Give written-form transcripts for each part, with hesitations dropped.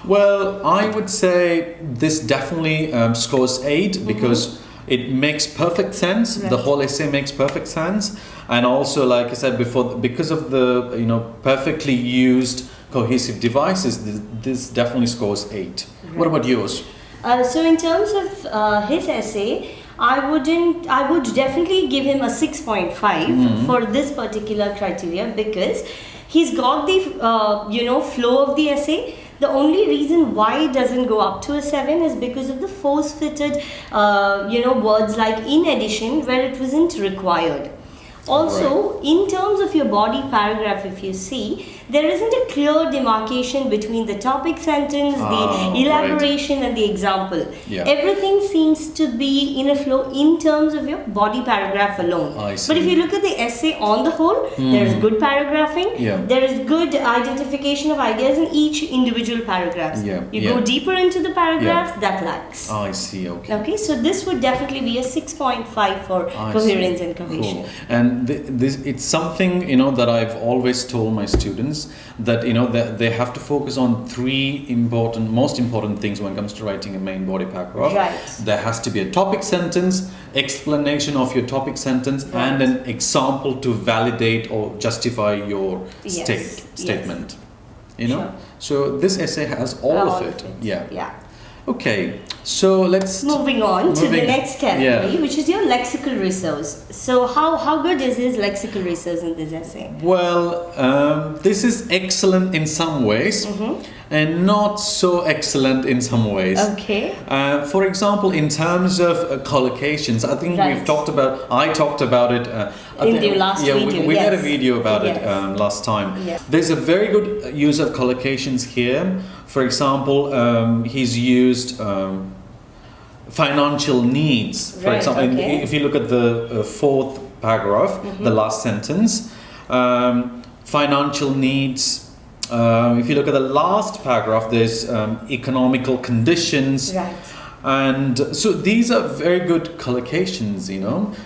Well, I would say this definitely scores 8 because it makes perfect sense. Right. The whole essay makes perfect sense, and also, like I said before, because of the perfectly used cohesive devices, this definitely scores 8. Right. What about yours? So in terms of his essay, I would definitely give him a 6.5 for this particular criteria, because he's got the flow of the essay. The only reason why it doesn't go up to a 7 is because of the force-fitted words like in addition, where it wasn't required. Also, in terms of your body paragraph, if you see, there isn't a clear demarcation between the topic sentence, the elaboration and the example. Yeah. Everything seems to be in a flow in terms of your body paragraph alone. I see. But if you look at the essay on the whole, there is good paragraphing, there is good identification of ideas in each individual paragraphs. You go deeper into the paragraphs, that lacks. I see, Okay, so this would definitely be a 6.5 for coherence and cohesion. Cool. And this it's something that I've always told my students, that that they have to focus on 3 most important things when it comes to writing a main body paragraph. Right. There has to be a topic sentence, explanation of your topic sentence, and an example to validate or justify your statement. Sure. So this essay has all of it. Yeah. Okay, so let's moving on to the next category, which is your lexical resource. So how good is his lexical resource in this essay? Well, this is excellent in some ways and not so excellent in some ways. Okay. For example, in terms of collocations, I think I talked about it in the last video. We made a video about it last time. Yes. There's a very good use of collocations here. For example, he's used financial needs. For example, if you look at the 4th paragraph, the last sentence, financial needs. If you look at the last paragraph, there's economical conditions. Right. And so these are very good collocations,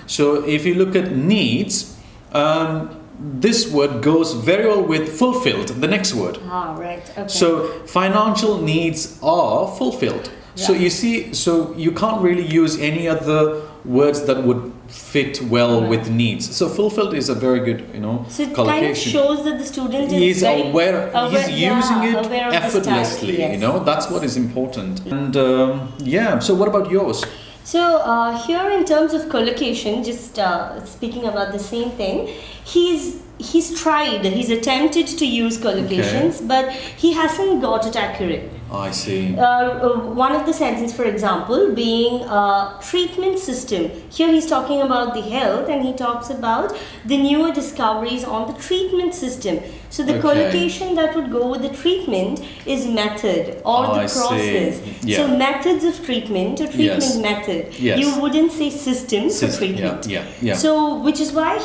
So if you look at needs, this word goes very well with fulfilled, the next word. Right. Okay. So financial needs are fulfilled. So you see, you can't really use any other words that would fit well with needs. So fulfilled is a very good, so it collocation. kind of shows that the student is he's aware, he's using it effortlessly, that's what is important. And so what about yours? So here in terms of collocation, just speaking about the same thing, he's attempted to use collocations, but he hasn't got it accurate. I see. One of the sentences, for example, being treatment system. Here he's talking about the health, and he talks about the newer discoveries on the treatment system. So the collocation that would go with the treatment is method or the process. So methods of treatment or treatment method. You wouldn't say system for treatment. So which is why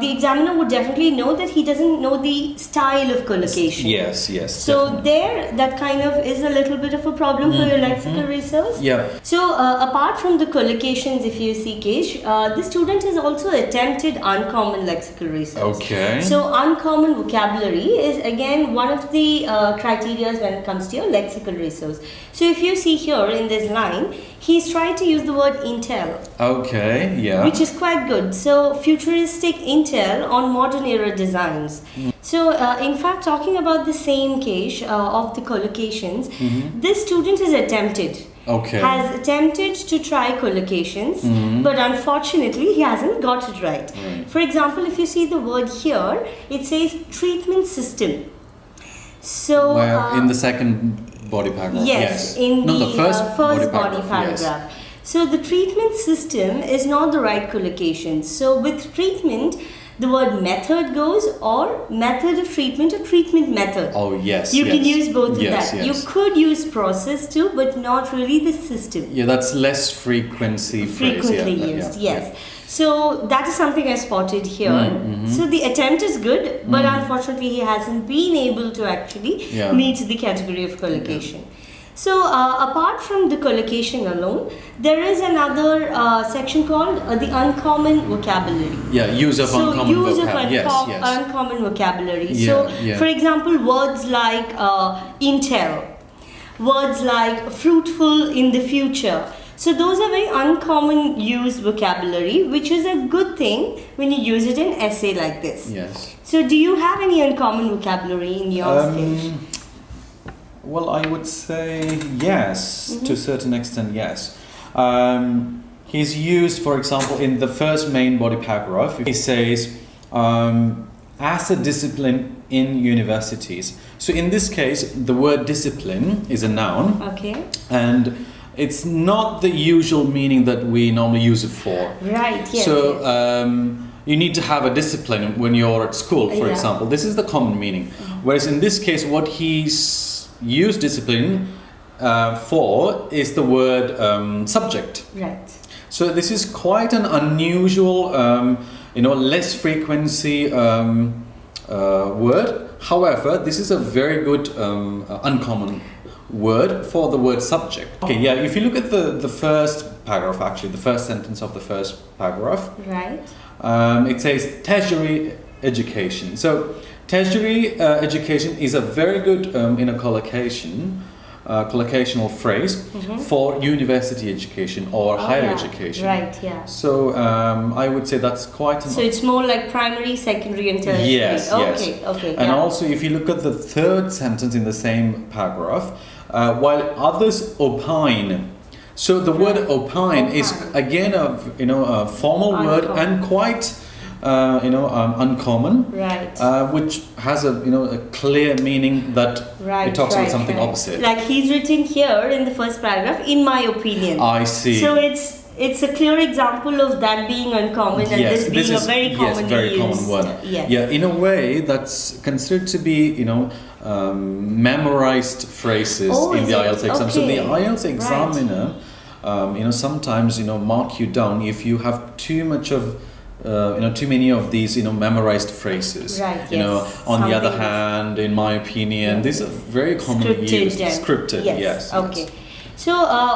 the examiner would definitely know that he doesn't know the style of collocation. Yes. So definitely. That kind of is a little bit of a problem for your lexical resource. So apart from the collocations, if you see, Kesh, the student has also attempted uncommon lexical resource. So uncommon vocabulary is again one of the criteria when it comes to your lexical resource. So if you see here in this line, he's tried to use the word intel. Which is quite good. So futuristic intel on modern era designs. So in fact, talking about the same case of the collocations, this student has attempted to try collocations, but unfortunately he hasn't got it right. For example, if you see the word here, it says treatment system. So in the second body paragraph. In the first body paragraph. So the treatment system is not the right collocation. So with treatment, the word method goes, or method of treatment or treatment method. You can use both of that. You could use process too, but not really the system. That's less frequently used. So that is something I spotted here. So the attempt is good, but unfortunately he hasn't been able to actually meet the category of collocation. So apart from the collocation alone, there is another section called the uncommon vocabulary. Yeah, use of uncommon vocabulary. Uncommon vocabulary. So, for example, words like intel, words like fruitful in the future. So those are very uncommon used vocabulary, which is a good thing when you use it in essay like this. Yes. So do you have any uncommon vocabulary in your stage? Well, I would say yes, to a certain extent, yes. He's used, for example, in the first main body paragraph, he says, as a discipline in universities. So in this case, the word discipline is a noun. Okay. And it's not the usual meaning that we normally use it for. Right, yes. So you need to have a discipline when you're at school, for example. This is the common meaning. Whereas in this case, what he's used discipline for is the word subject. Right. So this is quite an unusual, less frequency word. However, this is a very good uncommon word for the word subject. Okay, yeah, if you look at the first paragraph, actually, the first sentence of the first paragraph. Right. It says tertiary education. So tertiary education is a very good collocational phrase for university education or higher education. Right, yeah. So I would say that's quite So it's more like primary, secondary and tertiary. Yes, okay, yes. Okay. And also if you look at the third sentence in the same paragraph, while others opine. So the word opine is again a formal word and quite uncommon, right? Which has a clear meaning that it talks about something opposite. Like he's written here in the first paragraph, in my opinion. I see. So it's a clear example of that being uncommon and this being a very common word. Yeah, in a way that's considered to be memorized phrases in the IELTS exam. So the IELTS examiner, sometimes mark you down if you have too much of too many of these memorized phrases. Right. On the other hand, in my opinion, these are very commonly used. Scripted. Yes. Okay. Yes. So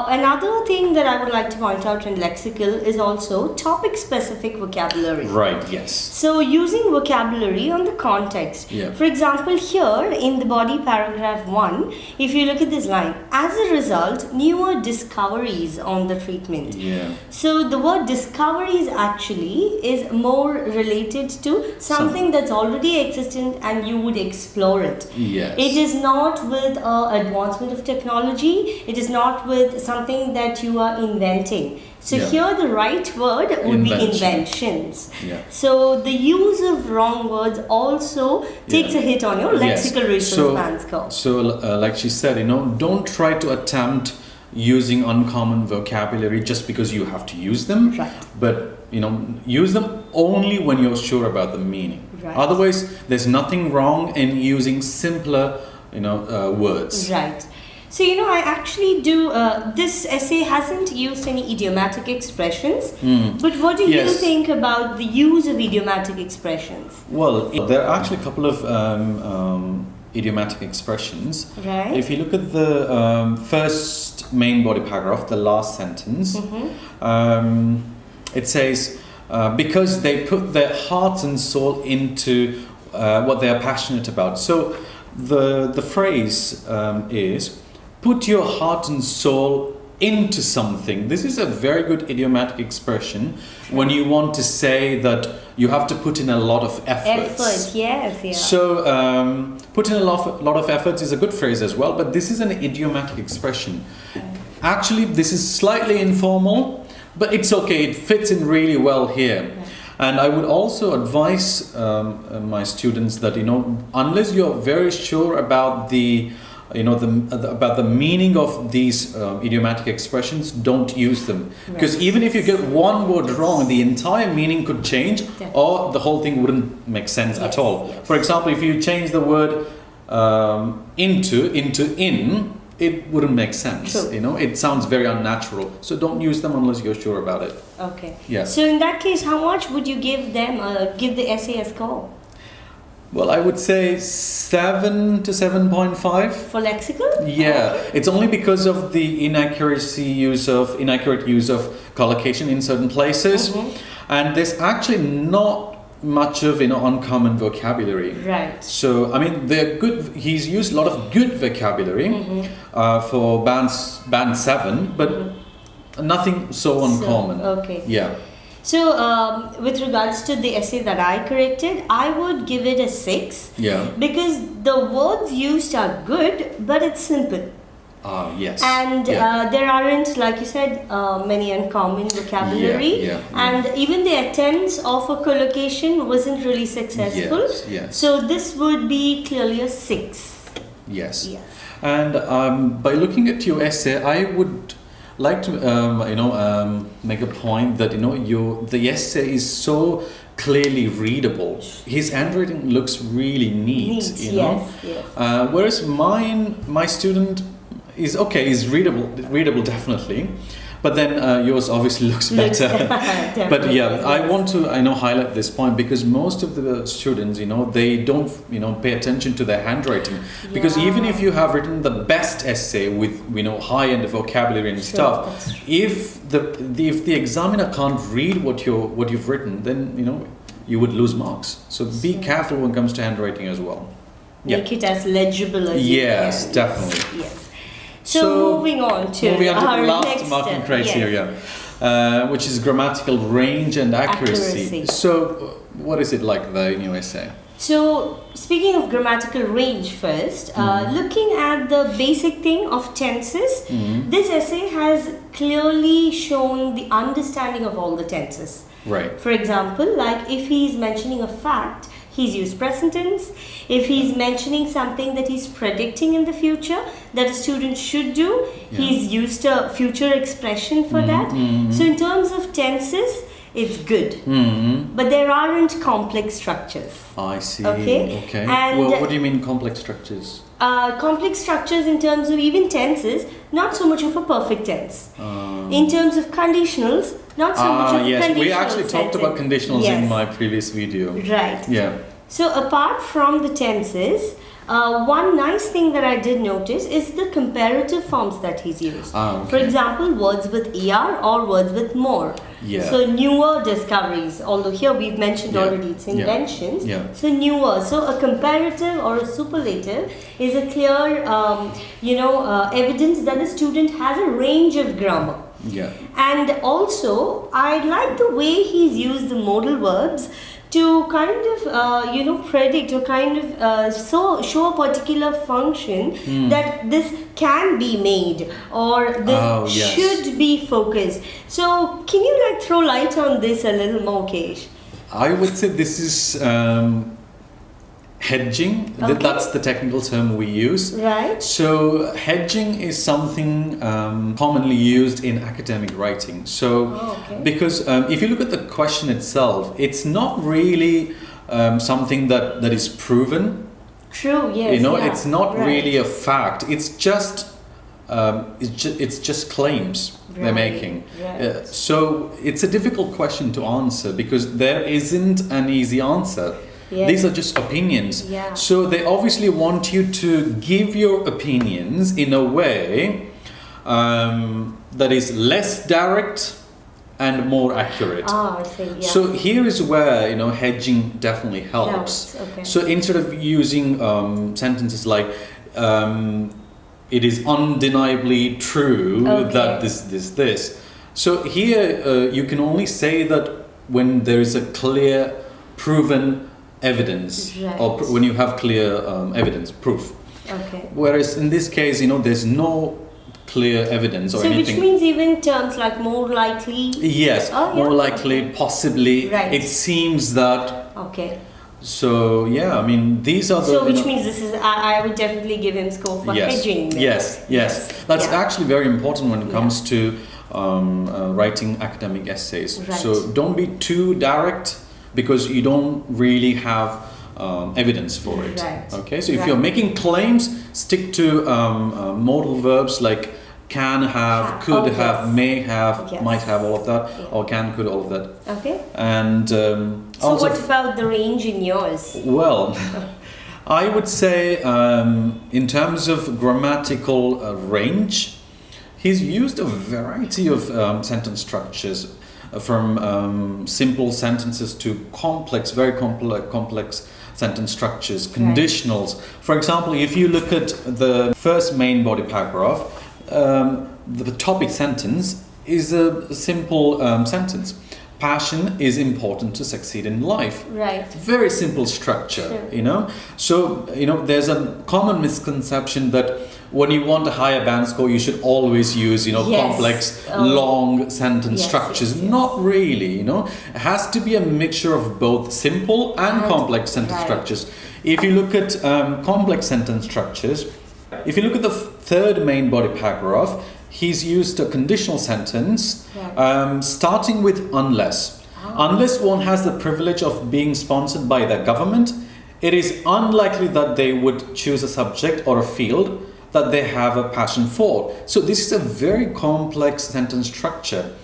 another thing that I would like to point out in lexical is also topic-specific vocabulary. Right, yes. So using vocabulary on the context. Yeah. For example, here in the body paragraph 1, if you look at this line, as a result, newer discoveries on the treatment. Yeah. So the word discoveries actually is more related to something that's already existent and you would explore it. Yes. It is not with advancement of technology. It is not with something that you are inventing. So here the right word would be inventions. Yeah. So the use of wrong words also takes a hit on your lexical resource band score. So like she said, don't try to attempt using uncommon vocabulary just because you have to use them. Right. But use them only when you're sure about the meaning. Right. Otherwise, there's nothing wrong in using simpler words. Right. So, I actually do, this essay hasn't used any idiomatic expressions, but what do you think about the use of idiomatic expressions? Well, there are actually a couple of idiomatic expressions. Right. If you look at the first main body paragraph, the last sentence, it says, because they put their heart and soul into what they are passionate about. So the phrase is, put your heart and soul into something. This is a very good idiomatic expression when you want to say that you have to put in a lot of efforts. Yes. So put in a lot of efforts is a good phrase as well, but this is an idiomatic expression. Actually, this is slightly informal, but it's okay. It fits in really well here. And I would also advise my students that unless you're very sure about about the meaning of these idiomatic expressions, don't use them. Because even if you get one word wrong, the entire meaning could change or the whole thing wouldn't make sense at all. For example, if you change the word into in, it wouldn't make sense. True. It sounds very unnatural. So don't use them unless you're sure about it. Okay. Yeah. So in that case, how much would you give them, give the essay a score? Well, I would say 7 to 7.5. For lexical? Yeah, okay. It's only because of the inaccurate use of collocation in certain places, and there's actually not much of uncommon vocabulary. Right. So I mean, they're good. He's used a lot of good vocabulary for band 7, but nothing so uncommon. Okay. Yeah. So, with regards to the essay that I corrected, I would give it a 6. Yeah. Because the words used are good, but it's simple. Yes. And there aren't, like you said, many uncommon vocabulary. And even the attempt of a collocation wasn't really successful. Yes. So this would be clearly a 6. Yes. And by looking at your essay, I would like to make a point that the essay is so clearly readable. His handwriting looks really neat. Yes. Whereas my student is readable definitely, but then yours obviously looks better. But yeah, I want to highlight this point because most of the students they don't pay attention to their handwriting, because even if you have written the best essay with high end vocabulary and stuff, if the examiner can't read what you've written, then you would lose marks. So be careful when it comes to handwriting as well. Make it as legible as you can. Yes, definitely. Yes. So moving on to the our last next marking criteria, which is grammatical range and accuracy. So what is it like there in your essay? So speaking of grammatical range first, looking at the basic thing of tenses, this essay has clearly shown the understanding of all the tenses. Right. For example, like if he is mentioning a fact, he's used present tense. If he's mentioning something that he's predicting in the future that a student should do, he's used a future expression for that. So in terms of tenses, it's good. But there aren't complex structures. I see. Okay. And what do you mean complex structures? Complex structures in terms of even tenses, not so much of a perfect tense. In terms of conditionals, not so much of a conditional we actually talked sentence. about conditionals in my previous video. Right. Yeah. So apart from the tenses, one nice thing that I did notice is the comparative forms that he's used. For example, words with ER or words with more. So newer discoveries, although here we've mentioned already it's inventions. So newer. So a comparative or a superlative is a clear, evidence that the student has a range of grammar. And also, I like the way he's used the modal verbs to kind of, predict or kind of show a particular function that this can be made or this should be focused. So, can you throw light on this a little more, Kesh? I would say this is hedging. That's the technical term we use. Right. So hedging is something commonly used in academic writing. So because if you look at the question itself, it's not really something that is proven. True. Yes. It's not really a fact. It's just claims they're making. So it's a difficult question to answer because there isn't an easy answer. These are just opinions. So they obviously want you to give your opinions in a way that is less direct and more accurate. I see. So here is where hedging definitely helps. So instead of using sentences like it is undeniably true that this. So here you can only say that when there is a clear proven evidence or when you have clear evidence, proof. Whereas in this case, there's no clear evidence or anything. Which means even terms like more likely? Yes, more likely, possibly. It seems that. So yeah, I mean these are the. So which means this is I would definitely give him score for hedging. Yes. That's actually very important when it comes to writing academic essays. So don't be too direct, because you don't really have evidence for it. So if you're making claims, stick to modal verbs like can have, could have, may have, yes. might have, all of that, or can, could, all of that. Okay. And so also, what about the range in yours? Well, I would say in terms of grammatical range, he's used a variety of sentence structures, from simple sentences to complex, very complex sentence structures, conditionals. For example, if you look at the first main body paragraph, the topic sentence is a simple sentence. Passion is important to succeed in life. Right. Very simple structure, sure. you know. So, you know, there's a common misconception that when you want a higher band score, you should always use, you know, yes. complex, long sentence yes, structures. Yes, yes. Not really, you know. It has to be a mixture of both simple and complex sentence structures. If you look at complex sentence structures, if you look at the third main body paragraph, he's used a conditional sentence starting with unless. Unless one has the privilege of being sponsored by the government, it is unlikely that they would choose a subject or a field that they have a passion for. So this is a very complex sentence structure.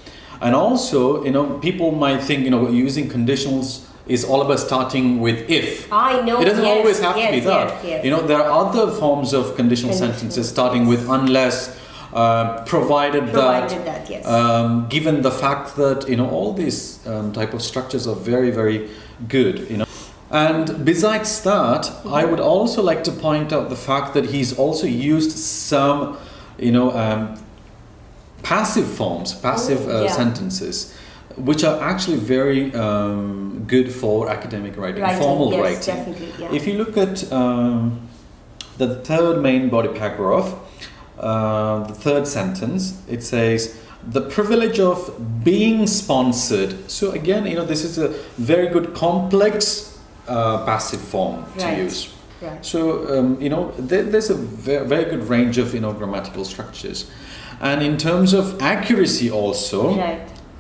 And also, you know, people might think, you know, using conditionals is all about starting with if. I know. It doesn't always have to be that. Yes. You know, there are other forms of conditional sentences starting with unless, provided that yes. Given the fact that, you know, all these type of structures are very, very good, you know. And besides that, I would also like to point out the fact that he's also used some, you know, passive forms, sentences, which are actually very good for academic writing, formal writing. Definitely, yeah. If you look at the third main body paragraph, the third sentence, it says, the privilege of being sponsored. So again, you know, this is a very good complex passive form to use. Right. So, you know, there's a very good range of, you know, grammatical structures. And in terms of accuracy also,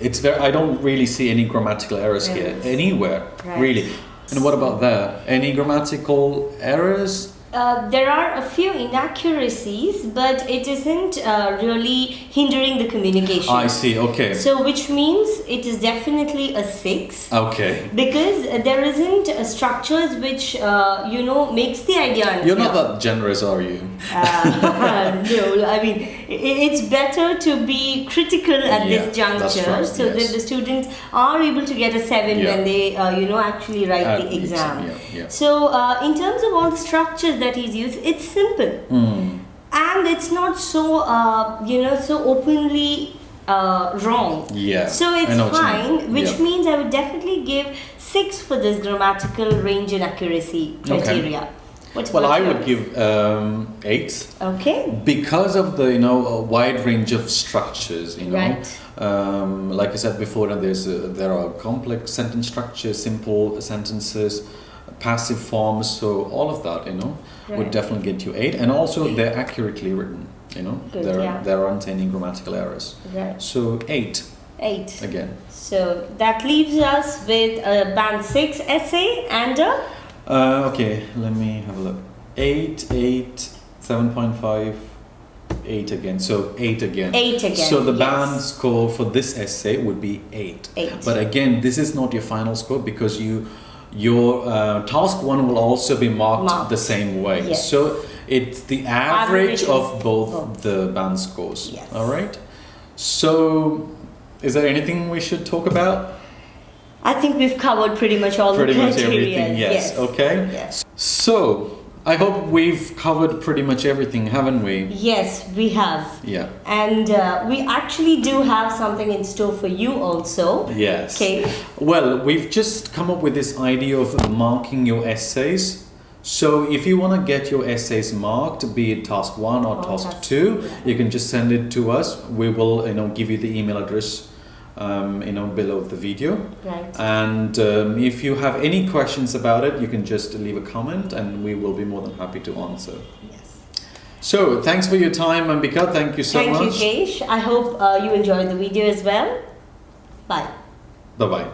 it's I don't really see any grammatical errors here, anywhere, really. And what about that? Any grammatical errors? There are a few inaccuracies, but it isn't really hindering the communication. I see, okay. So which means it is definitely a 6. Okay. Because there isn't structures which, you know, makes the idea unclear. You're not that generous, are you? No, I mean, it's better to be critical at this juncture so that the students are able to get a 7 when they, you know, actually write the exam. So in terms of all the structures that he's used, it's simple. And it's not so, you know, so openly wrong. So it's fine, which means I would definitely give 6 for this grammatical range and accuracy criteria. Well, I would give 8. Okay. Because of the, you know, a wide range of structures, you know. Like I said before, there are complex sentence structures, simple sentences, passive forms, so all of that, you know, would definitely get you 8. And also they're accurately written, you know. There aren't any grammatical errors. So 8. 8. Again. So that leaves us with a band 6 essay and a... okay, let me have a look. 8, 7.5, 8 again. So 8 again. 8 again. So the band score for this essay would be 8. But again, this is not your final score because your task 1 will also be marked the same way. So it's the average of both the band scores. All right. So is there anything we should talk about? I think we've covered pretty much all the criteria. Pretty much everything, yes. Okay. So, I hope we've covered pretty much everything, haven't we? Yes, we have. Yeah. And we actually do have something in store for you also. Yes. Okay. Well, we've just come up with this idea of marking your essays. So, if you want to get your essays marked, be it task 1 or task 2, you can just send it to us. We will, you know, give you the email address you know, below the video. Right. And if you have any questions about it, you can just leave a comment and we will be more than happy to answer. Yes. So, thanks for your time, Ambika. Thank you so much. Thank you, Kesh. I hope you enjoyed the video as well. Bye. Bye-bye.